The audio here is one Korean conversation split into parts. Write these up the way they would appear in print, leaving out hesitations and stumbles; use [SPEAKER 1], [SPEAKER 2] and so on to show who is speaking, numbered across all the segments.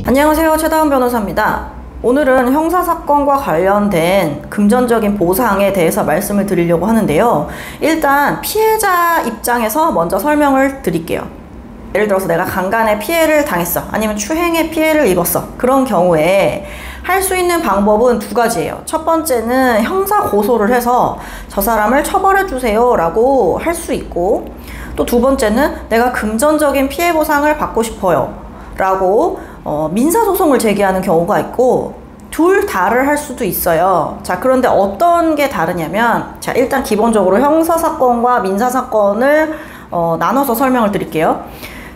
[SPEAKER 1] 안녕하세요. 최다은 변호사입니다. 오늘은 형사사건과 관련된 금전적인 보상에 대해서 말씀을 드리려고 하는데요. 일단 피해자 입장에서 먼저 설명을 드릴게요. 예를 들어서 내가 강간의 피해를 당했어. 아니면 추행의 피해를 입었어. 그런 경우에 할 수 있는 방법은 두 가지예요. 첫 번째는 형사 고소를 해서 저 사람을 처벌해 주세요 라고 할 수 있고, 또 두 번째는 내가 금전적인 피해 보상을 받고 싶어요 라고 민사소송을 제기하는 경우가 있고, 둘 다를 할 수도 있어요. 자, 그런데 어떤 게 다르냐면, 자, 일단 기본적으로 형사사건과 민사사건을 나눠서 설명을 드릴게요.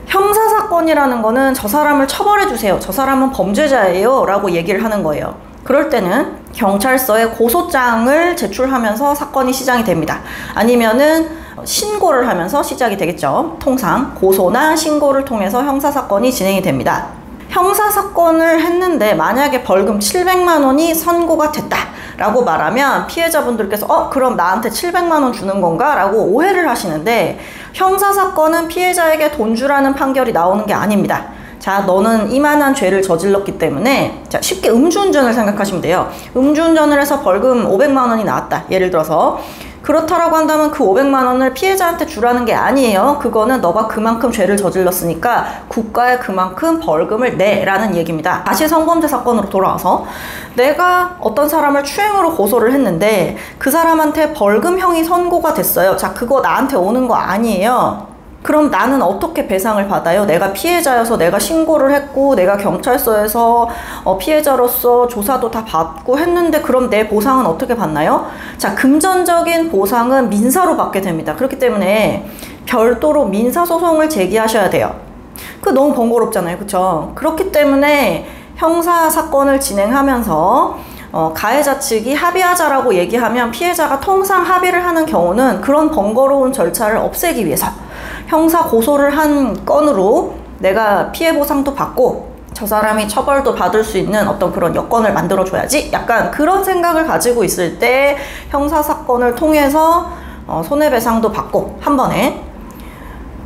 [SPEAKER 1] 형사사건이라는 거는 저 사람을 처벌해 주세요, 저 사람은 범죄자예요 라고 얘기를 하는 거예요. 그럴 때는 경찰서에 고소장을 제출하면서 사건이 시작이 됩니다. 아니면은 신고를 하면서 시작이 되겠죠. 통상 고소나 신고를 통해서 형사사건이 진행이 됩니다. 형사사건을 했는데 만약에 벌금 700만 원이 선고가 됐다 라고 말하면 피해자분들께서 그럼 나한테 700만 원 주는 건가? 라고 오해를 하시는데, 형사사건은 피해자에게 돈 주라는 판결이 나오는 게 아닙니다. 자, 너는 이만한 죄를 저질렀기 때문에, 자, 쉽게 음주운전을 생각하시면 돼요. 음주운전을 해서 벌금 500만 원이 나왔다, 예를 들어서. 그렇다라고 한다면 그 500만 원을 피해자한테 주라는 게 아니에요. 그거는 너가 그만큼 죄를 저질렀으니까 국가에 그만큼 벌금을 내라는 얘기입니다. 다시 성범죄 사건으로 돌아와서, 내가 어떤 사람을 추행으로 고소를 했는데 그 사람한테 벌금형이 선고가 됐어요. 자, 그거 나한테 오는 거 아니에요. 그럼 나는 어떻게 배상을 받아요? 내가 피해자여서 내가 신고를 했고, 내가 경찰서에서 피해자로서 조사도 다 받고 했는데, 그럼 내 보상은 어떻게 받나요? 자, 금전적인 보상은 민사로 받게 됩니다. 그렇기 때문에 별도로 민사소송을 제기하셔야 돼요. 그거 너무 번거롭잖아요, 그쵸? 그렇기 때문에 형사사건을 진행하면서 가해자 측이 합의하자라고 얘기하면 피해자가 통상 합의를 하는 경우는 그런 번거로운 절차를 없애기 위해서 형사 고소를 한 건으로 내가 피해 보상도 받고 저 사람이 처벌도 받을 수 있는 어떤 그런 여건을 만들어 줘야지, 약간 그런 생각을 가지고 있을 때 형사사건을 통해서 손해배상도 받고, 한 번에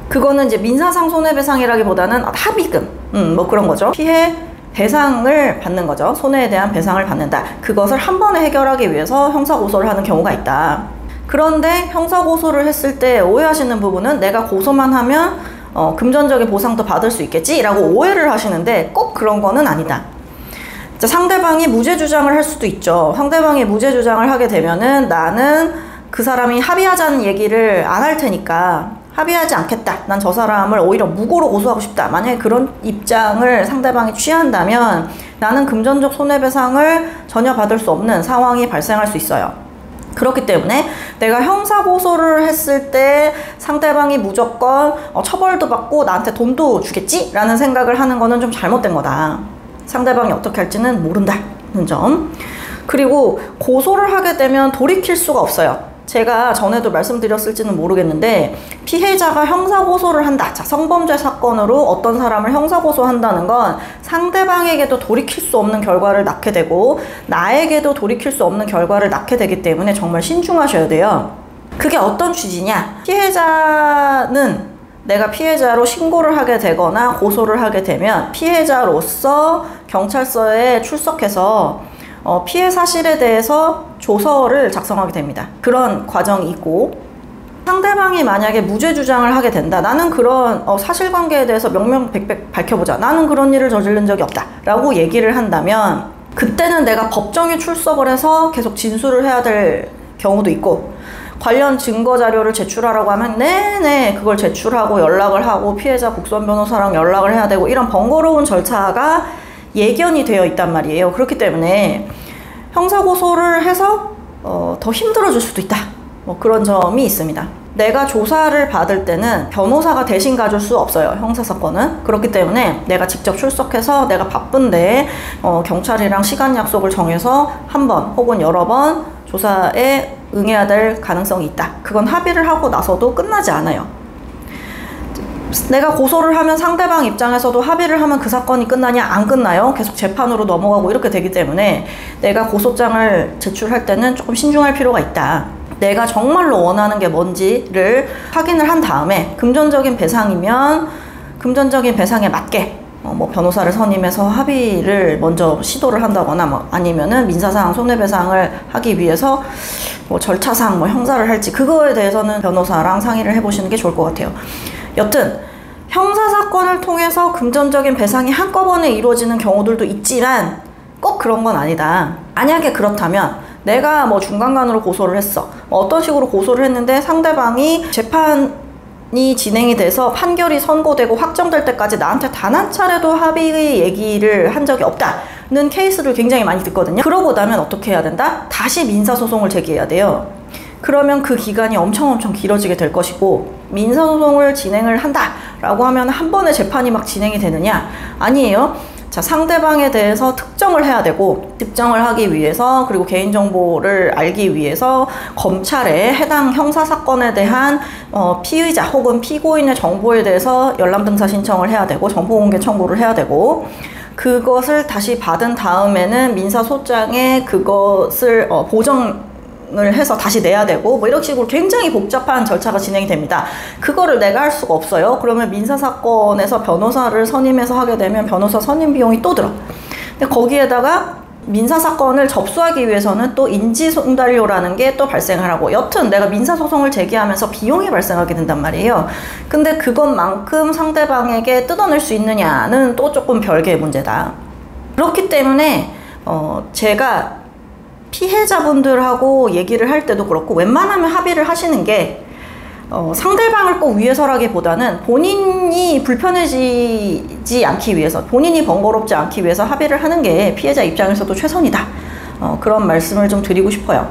[SPEAKER 1] 그거는 이제 민사상 손해배상이라기보다는 합의금, 뭐 그런 거죠. 피해 배상을 받는 거죠. 손해에 대한 배상을 받는다. 그것을 한 번에 해결하기 위해서 형사고소를 하는 경우가 있다. 그런데 형사고소를 했을 때 오해하시는 부분은, 내가 고소만 하면 금전적인 보상도 받을 수 있겠지 라고 오해를 하시는데, 꼭 그런 거는 아니다. 자, 상대방이 무죄 주장을 할 수도 있죠. 상대방이 무죄 주장을 하게 되면은 나는 그 사람이 합의하자는 얘기를 안 할 테니까 합의하지 않겠다, 난 저 사람을 오히려 무고로 고소하고 싶다, 만약에 그런 입장을 상대방이 취한다면 나는 금전적 손해배상을 전혀 받을 수 없는 상황이 발생할 수 있어요. 그렇기 때문에 내가 형사고소를 했을 때 상대방이 무조건 처벌도 받고 나한테 돈도 주겠지? 라는 생각을 하는 거는 좀 잘못된 거다. 상대방이 어떻게 할지는 모른다는 점. 그리고 고소를 하게 되면 돌이킬 수가 없어요. 제가 전에도 말씀드렸을지는 모르겠는데, 피해자가 형사고소를 한다. 자, 성범죄 사건으로 어떤 사람을 형사고소한다는 건 상대방에게도 돌이킬 수 없는 결과를 낳게 되고 나에게도 돌이킬 수 없는 결과를 낳게 되기 때문에 정말 신중하셔야 돼요. 그게 어떤 취지냐? 피해자는 내가 피해자로 신고를 하게 되거나 고소를 하게 되면 피해자로서 경찰서에 출석해서 피해 사실에 대해서 조서를 작성하게 됩니다. 그런 과정이 있고, 상대방이 만약에 무죄 주장을 하게 된다. 나는 그런 사실관계에 대해서 명명백백 밝혀보자. 나는 그런 일을 저지른 적이 없다 라고 얘기를 한다면, 그때는 내가 법정에 출석을 해서 계속 진술을 해야 될 경우도 있고, 관련 증거 자료를 제출하라고 하면 네네 그걸 제출하고 연락을 하고 피해자 국선 변호사랑 연락을 해야 되고, 이런 번거로운 절차가 예견이 되어 있단 말이에요. 그렇기 때문에 형사고소를 해서 더 힘들어질 수도 있다, 뭐 그런 점이 있습니다. 내가 조사를 받을 때는 변호사가 대신 가줄 수 없어요, 형사사건은. 그렇기 때문에 내가 직접 출석해서, 내가 바쁜데 경찰이랑 시간 약속을 정해서 한 번 혹은 여러 번 조사에 응해야 될 가능성이 있다. 그건 합의를 하고 나서도 끝나지 않아요. 내가 고소를 하면 상대방 입장에서도 합의를 하면 그 사건이 끝나냐? 안 끝나요. 계속 재판으로 넘어가고 이렇게 되기 때문에 내가 고소장을 제출할 때는 조금 신중할 필요가 있다. 내가 정말로 원하는 게 뭔지를 확인을 한 다음에 금전적인 배상이면 금전적인 배상에 맞게 뭐 변호사를 선임해서 합의를 먼저 시도를 한다거나 뭐 아니면은 민사상 손해배상을 하기 위해서 뭐 절차상 뭐 형사를 할지 그거에 대해서는 변호사랑 상의를 해보시는 게 좋을 것 같아요. 여튼 형사사건을 통해서 금전적인 배상이 한꺼번에 이루어지는 경우들도 있지만 꼭 그런 건 아니다. 만약에 그렇다면 내가 뭐 중간간으로 고소를 했어. 뭐 어떤 식으로 고소를 했는데 상대방이 재판이 진행이 돼서 판결이 선고되고 확정될 때까지 나한테 단 한 차례도 합의 얘기를 한 적이 없다는 케이스를 굉장히 많이 듣거든요. 그러고 나면 어떻게 해야 된다? 다시 민사소송을 제기해야 돼요. 그러면 그 기간이 엄청 길어지게 될 것이고, 민사소송을 진행을 한다라고 하면 한 번에 재판이 막 진행이 되느냐? 아니에요. 자, 상대방에 대해서 특정을 해야 되고, 특정을 하기 위해서, 그리고 개인정보를 알기 위해서 검찰에 해당 형사사건에 대한 피의자 혹은 피고인의 정보에 대해서 열람등사 신청을 해야 되고, 정보공개 청구를 해야 되고, 그것을 다시 받은 다음에는 민사소장에 그것을 보정을 해서 다시 내야 되고, 뭐 이런 식으로 굉장히 복잡한 절차가 진행이 됩니다. 그거를 내가 할 수가 없어요. 그러면 민사사건에서 변호사를 선임해서 하게 되면 변호사 선임 비용이 또 들어. 근데 거기에다가 민사사건을 접수하기 위해서는 또 인지송달료라는 게 또 발생을 하고, 여튼 내가 민사소송을 제기하면서 비용이 발생하게 된단 말이에요. 근데 그것만큼 상대방에게 뜯어낼 수 있느냐는 또 조금 별개의 문제다. 그렇기 때문에 제가 피해자분들하고 얘기를 할 때도 그렇고, 웬만하면 합의를 하시는 게 상대방을 꼭 위해서라기보다는 본인이 불편해지지 않기 위해서, 본인이 번거롭지 않기 위해서 합의를 하는 게 피해자 입장에서도 최선이다. 그런 말씀을 좀 드리고 싶어요.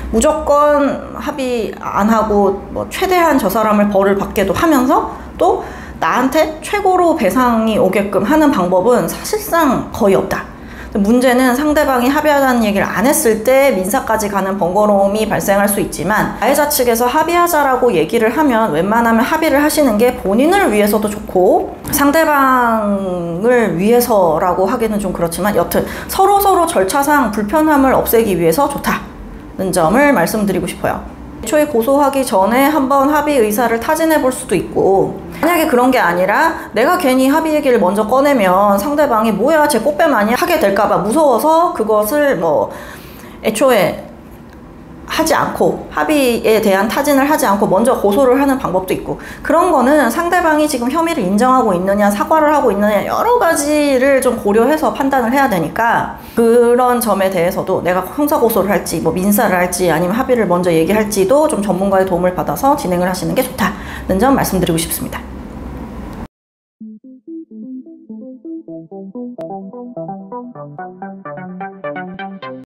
[SPEAKER 1] 무조건 합의 안 하고 뭐 최대한 저 사람을 벌을 받게도 하면서 또 나한테 최고로 배상이 오게끔 하는 방법은 사실상 거의 없다. 문제는 상대방이 합의하자는 얘기를 안 했을 때 민사까지 가는 번거로움이 발생할 수 있지만, 가해자 측에서 합의하자라고 얘기를 하면 웬만하면 합의를 하시는 게 본인을 위해서도 좋고 상대방을 위해서라고 하기는 좀 그렇지만, 여튼 서로 절차상 불편함을 없애기 위해서 좋다는 점을 말씀드리고 싶어요. 애초에 고소하기 전에 한번 합의 의사를 타진해 볼 수도 있고, 만약에 그런 게 아니라 내가 괜히 합의 얘기를 먼저 꺼내면 상대방이 뭐야 쟤 꽃뱀 아니야 하게 될까봐 무서워서 그것을 뭐 애초에 하지 않고, 합의에 대한 타진을 하지 않고 먼저 고소를 하는 방법도 있고, 그런 거는 상대방이 지금 혐의를 인정하고 있느냐 사과를 하고 있느냐 여러 가지를 좀 고려해서 판단을 해야 되니까, 그런 점에 대해서도 내가 형사고소를 할지 뭐 민사를 할지 아니면 합의를 먼저 얘기할지도 좀 전문가의 도움을 받아서 진행을 하시는 게 좋다는 점 말씀드리고 싶습니다.